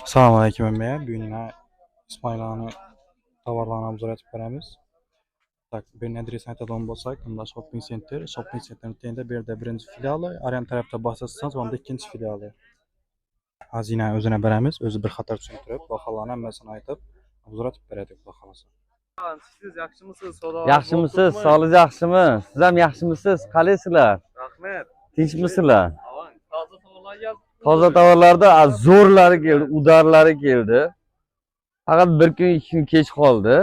Assalomu alaykum amba. Bugun İsmail agani tovarlarni obzor etib beramiz. Tak, bir adresini aytadigan bo'lsak, unda shopping center. Shopping centerning tengida bu yerda birinchi filiali, Arian tarafda bossangiz, unda ikkinchi filiali. Xazinani o'zini beramiz, o'zi bir xatar tushuntirib, baholarni hammasini aytib, obzor etib beradi, xudo xolasa. Siz yaxshimisiz? Yaxshimisiz? Sog'liq yaxshimi? Siz ham yaxshimisiz? Qalaysizlar? Rahmat. Tinchmisizlar? Toza tovarlar geldi. Toza tovarlarda zo'rlari keldi, udarlari keldi. Faqat bir kun, ikki kun kech qoldi.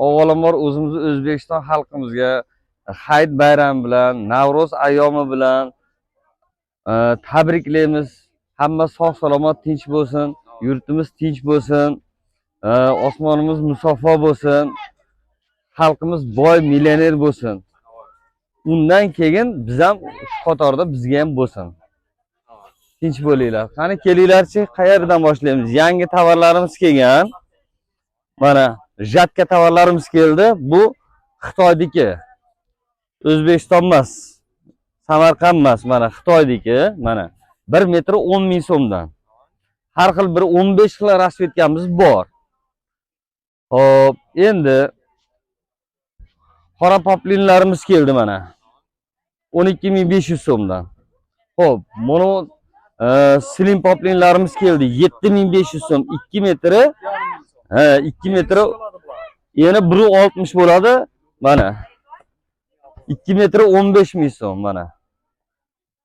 Avvalambor o'zimiz O'zbekiston xalqimizga Hayit bayrami bilan, Navro'z ayyomi bilan tabriklaymiz. Hamma sog' salomat tinch bo'lsin, yurtimiz tinch bo'lsin, osmonimiz musaffo bo'lsin, xalqimiz boy, millioner bo'lsin. Undan keyin biz ham shu qatorda bizga ham bo'lsin. Tinch bo'linglar. Qani kelinglarchi, qayerdan boshlaymiz? Yangi tovarlarimiz kelgan. Mana jatka tovarlarimiz keldi. Bu Xitoydagi. O'zbekiston emas. Samarqand emas, mana Xitoydagi. Mana 1 metr 10 ming so'mdan. Har xil bir 15 xil rasvetkamiz bor. Hop, endi qora poplinlarimiz keldi mana. 12.500 so'mdan. Hop, mana slim poplinlarimiz keldi. 7.500 so'm. 2 metri. 2 metri. Yana 1.60 bo'ladi. Mana. 2 metri 15 ming so'm mana.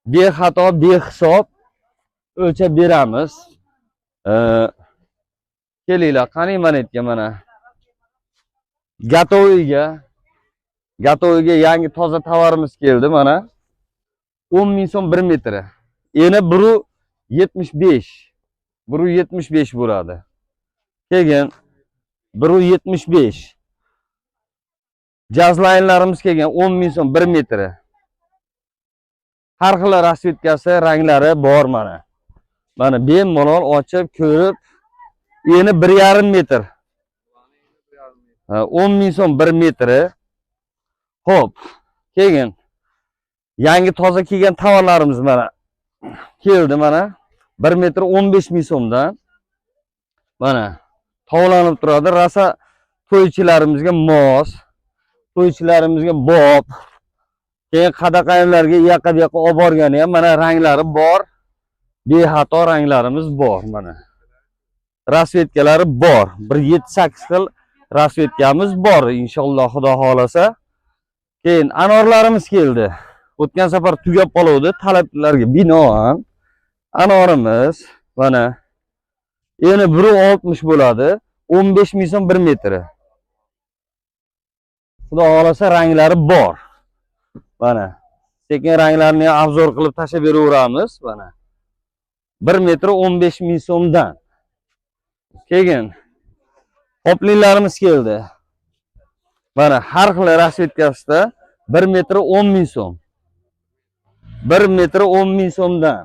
Bexato, behisob o'lchab beramiz. Kelinglar, qani manetga mana. Gatoviga yangi toza tovarimiz keldi mana. 10 ming so'm 1 metri. Yana 1.75. 1.75 bo'ladi. Keyin 1.75. Jazlaynlarimiz kelgan 10 ming so'm 1 metri. Har xil rasvetkasi, ranglari bor mana. Mana bemalol ochib, ko'rib, eni 1.5 metr. 10 ming so'm 1 metri. Hop. Keyin yangi toza kelgan tovarlarimiz mana keldi mana. 1 metr 15 ming so'mdan. Mana tovlanib turadi. Rasa to'ychilarimizga mos, to'ychilarimizga bob. Keyin qadaqayimlarga yoqqa-bu yoqqa olib borgani ham mana ranglari bor. Bexato ranglarimiz bor mana. Rasvetkalari bor. Bir 7-8 xil rasvetkamiz bor inshaalloh, xudo xolasa. Keyin anorlarimiz keldi. O'tgan safar tugab qoluvdi, talablarga binoan anorimiz mana endi 1.60 bo'ladi. 15 ming so'm 1 metri. Xudo xolasa ranglari bor. Mana sekin ranglarini obzor qilib tashlab beraveramiz mana. 1 metr 15 ming so'mdan. Keyin poplinlarimiz keldi. Mana har xil rasvetkasida 1 metr 10 ming so'm. 1 metr 10 ming so'mdan.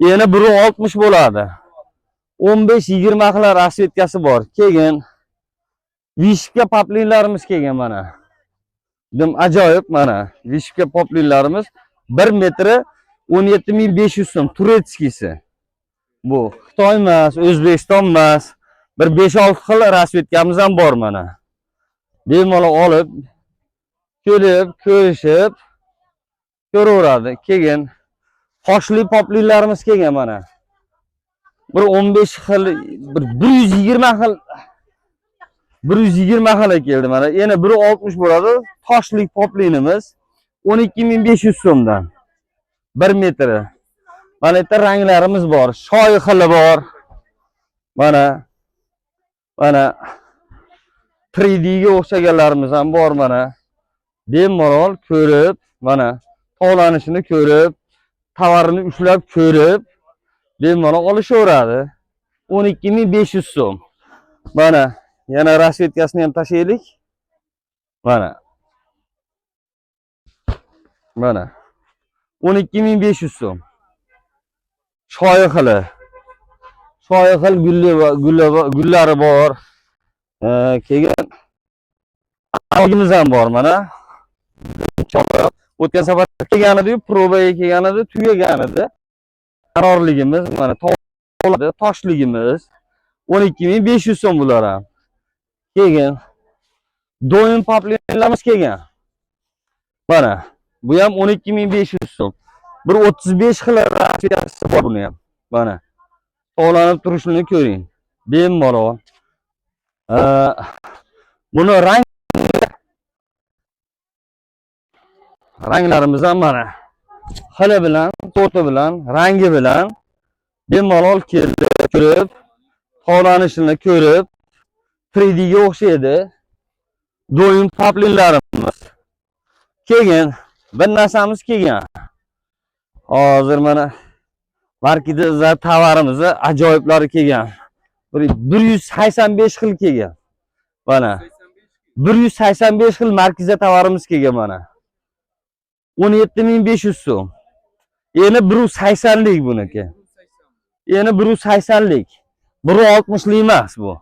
Yana 1.60 bo'ladi. 15-20 xil rasvetkasi bor. Keyin vishka poplinlarimiz kelgan mana. Dim ajoyib mana. Vishka poplinlarimiz 1 metri 17.500 so'm turetskisi. Bu Xitoy emas, O'zbekiston emas. Bir 5-6 xil rasvetkamiz ham bor mana. Bemalol olib, kelib, ko'rishib ko'raveradi. Keyin qoshli poplinlarimiz kelgan mana. Bir 15 xil, bir 120 xil 120 xil keldi mana. Yana 1.60 bo'ladi. Toshli poplinimiz 12.500 so'mdan. 1 metri. Mana bu yerda ranglarimiz bor. Shoyi xili bor. Mana 3D ga o'xshaganlarimiz ham bor mana. Bemalol ko'rib, mana tovlanishini ko'rib, tovarini ushlab ko'rib, bemalol olishaveradi. 12.500 so'm. Mana yana rasvetkasini ham tashlaylik. Mana. 12.500 so'm. Shoyi xili. Shoyi xil gullari bor. Keyin agimiz ham bor mana. O'tgan safar kelganida, probaga kelganida, tugaganida. Qarorligimiz mana bo'ladi. Toshligimiz 12.500 so'm bular ham. Keyin do'yim paplinlarimiz kelgan. Mana bu ham 12.500 so'm. Bir 35 xil ratsiyasi bor buni ham. Mana to'lanib turishini ko'ring. Bemalol. Buni ranglarimiz ham mana xili bilan, to'ti bilan, rangi bilan bemalol keldi, ko'rib, tovlanishini ko'rib, 3D ga o'xshaydi. Do'yim paplinlarimiz. Keyin bir narsamiz kelgan. Hozir mana marketda tovarimiz ajoyiblari kelgan. 185 xil kelgan. Mana 185 xil marketda tovarimiz kelgan mana. 17.500 so'm. Endi 180 lik buniki. Endi 180 lik. 160 lik emas bu.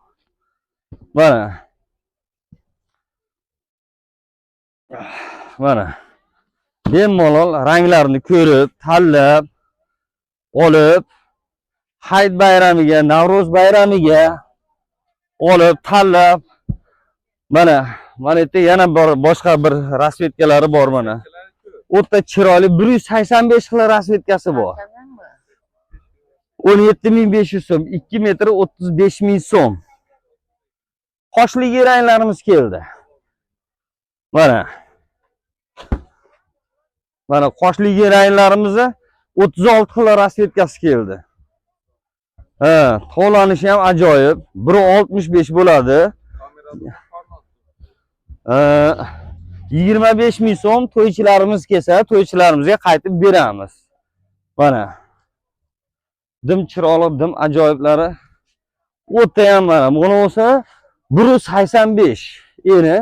Mana. Mana. Bemalol ranglarini ko'rib, tanlab, olib, Hayit bayramiga, Navro'z bayramiga olib, tanlab, mana bu yerda yana boshqa bir rasvetkalari bor mana. O'ta chiroyli 185 xil rasvetkasi bor. 17.500 so'm, 2 metr 35.000 so'm. Qoshli ranglarimiz keldi. Mana. Mana qoshli ranglarimiz 36 xil rasvetkasi keldi. Tovlanishi ham ajoyib. 1.65 bo'ladi. 25.000 so'm to'ychilarimiz kelsa, to'ychilarimizga qaytib beramiz. Mana. Dim chiroyli, dim ajoyiblari. O'ta ham mana buni bo'lsa 185. Endi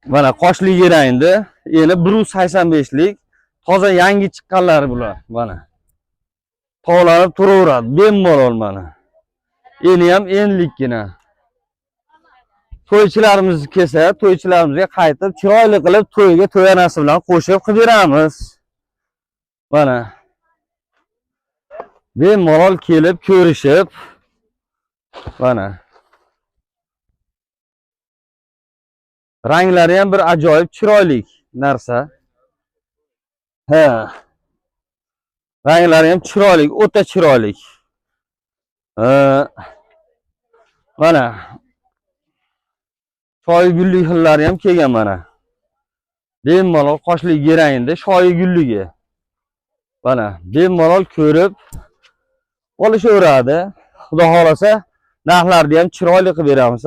mana qoshli rangda, endi 185 lik toza yangi chiqqanlari bular. Mana. Tovlanib turaveradi, bemalol mana. Endi ham enlikkina. To'ychilarimiz kelsa, to'ychilarimizga qaytib chiroyli qilib to'yga to'yanasi bilan qo'shib qilib beramiz. Mana. Bemalol kelib ko'rishib, mana. Ranglari ham bir ajoyib chiroyli narsa. Ranglari ham chiroyli, o'ta chiroyli. Mana. Shoyi gullik xillari ham kelgan mana. Bemalol qoshli rangda shoyi gulligi. Mana bemalol ko'rib olishaveradi. Xudo xolasa narxlarni ham chiroyli qilib beramiz.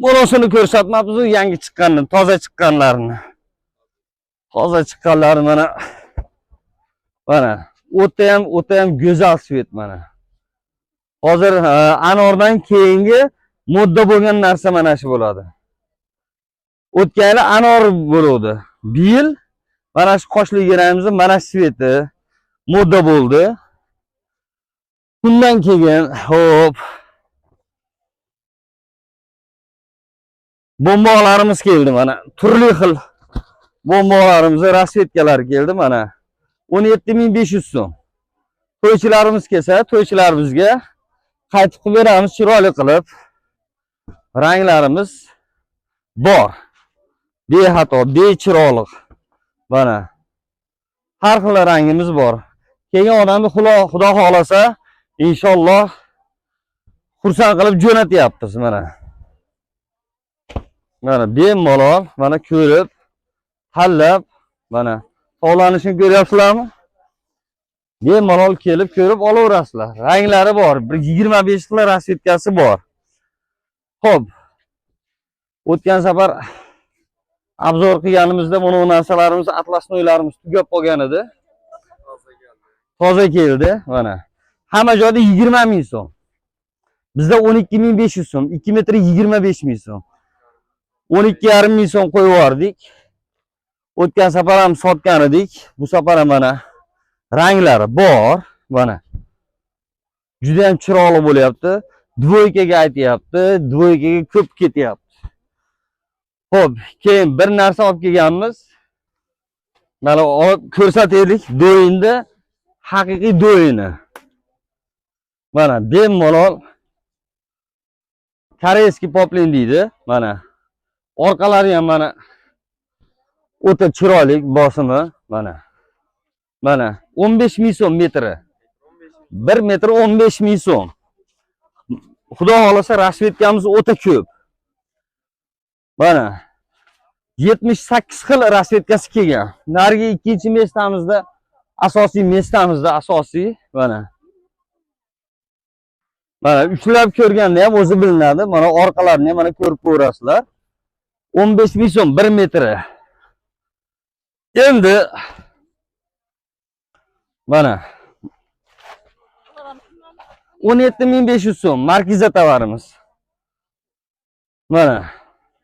Bunisini ko'rsatmabmiz, yangi chiqqanni, toza chiqqanlarini. Toza chiqqanlari mana. Mana o'ta ham go'zal svet mana. Hozir anordan keyingi modda bo'lgan narsa mana shu bo'ladi. O'tgan yil anor bo'ldi. Bu yil mana shu qoshli rangimiz mana shu sveti modda bo'ldi. Bundan keyin hop bombolarimiz keldi mana. Turli xil bombolarimiz, rasvetkalar keldi mana. 17.500 so'm. To'ychilarimiz kelsa, to'ychilarimizga qaytib qilib beramiz chiroyli qilib. Ranglarimiz bor. Bexato, bechiroyli. Mana. Har xil rangimiz bor. Kelgan odamni Xudo xolasa inshaalloh xursand qilib jo'natyapmiz mana. Mana bemalol mana ko'rib, tanlab, mana tovlanishini ko'ryapsizlarmi? Bemalol kelib ko'rib olaverasizlar. Ranglari bor, 25 xil rasvetkasi bor. Xo'p. O'tgan safar obzor qilganimizda buni narsalarimiz, atlas noylarimiz tugab qolgan edi. Toza keldi mana. Hamma joyda 20.000 so'm. Bizda 12.500 so'm, 2 metr 25.000 so'm. 12.500 so'm qo'yib yubordik. O'tgan safar ham sotgan edik. Bu safar ham mana ranglari bor, mana. Juda ham chiroyli bo'lyapti. Dvoykaga aytyapti, dvoykaga ko'p ketyapti. Xo'p, keyin bir narsa olib kelganmiz. Mana olib ko'rsataylik. Do'yinda haqiqiy do'yini. Mana bemalol koreyskiy poplin deydi. Mana orqalari ham mana o'ta chiroyli bosimi mana. Mana 15 ming so'm metri. 1 metr 15 ming so'm. Xudo xolasa rasvetkamiz o'ta ko'p. Mana 78 xil rasvetkasi kelgan. Narigi ikkinchi mestamizda asosiy mana. Mana ushlab ko'rganda ham o'zi bilinadi. Mana orqalarini ham mana ko'rib ko'rasizlar. 15 ming so'm 1 metri. Endi mana 17.500 so'm markiza tovarimiz. Mana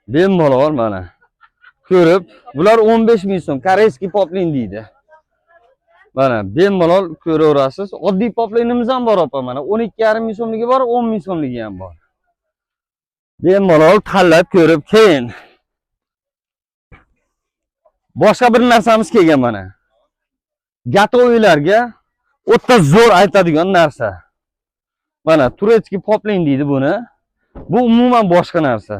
bemalol mana ko'rib, bular 15 ming so'm koreyskiy poplin deydi. Mana bemalol ko'raverasiz. Oddiy poplinimiz ham bor opa mana 12,5 ming so'mligi bor, 10 ming so'mligi ham bor. Bemalol tanlab ko'rib keyin boshqa bir narsamiz kelgan mana. Gatovoylarga o'ta zo'r aytadigan narsa. Mana turetskiy poplin deydi buni. Bu umuman boshqa narsa.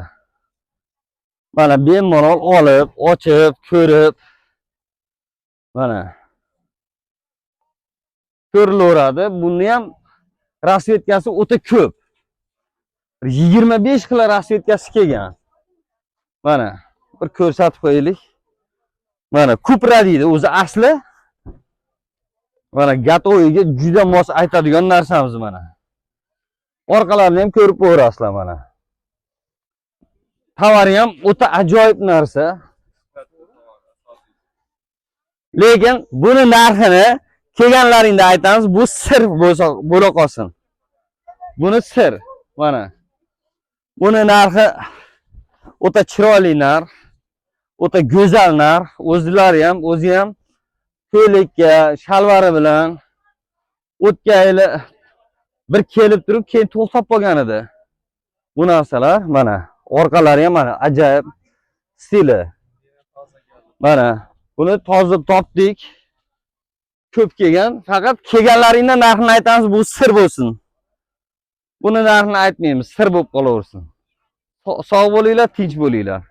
Mana bemalol olib, ochib, ko'rib mana ko'rilaveradi. Buni ham rasvetkasi o'ta ko'p. 25 xil rasvetkasi kelgan. Mana bir ko'rsatib qo'yaylik. Mana Cupra deydi o'zi asli. Mana gatovoyga juda mos aytadigan narsamiz mana. Orqalarini ham ko'rib ko'rasizlar mana. Tovari ham o'ta ajoyib narsa. Lekin buni narxini kelganlaringda aytamiz, bu sir bo'la qolsin. Buni sir. Mana. Buni narxi o'ta chiroyli narx, o'ta go'zal narx. O'zi ham ko'ylakka, shalvari bilan o'tgan yili bir kelib turib, keyin to'xtab qolgan edi. Bu narsalar mana orqalari ham mana ajoyib stili. Mana buni toza topdik. Ko'p kelgan, faqat kelganlaringda narxini aytamiz, bu sir bo'lsin. Buni narxini aytmaymiz, sir bo'lib qolaversin. Sog' bo'linglar, tinch bo'linglar.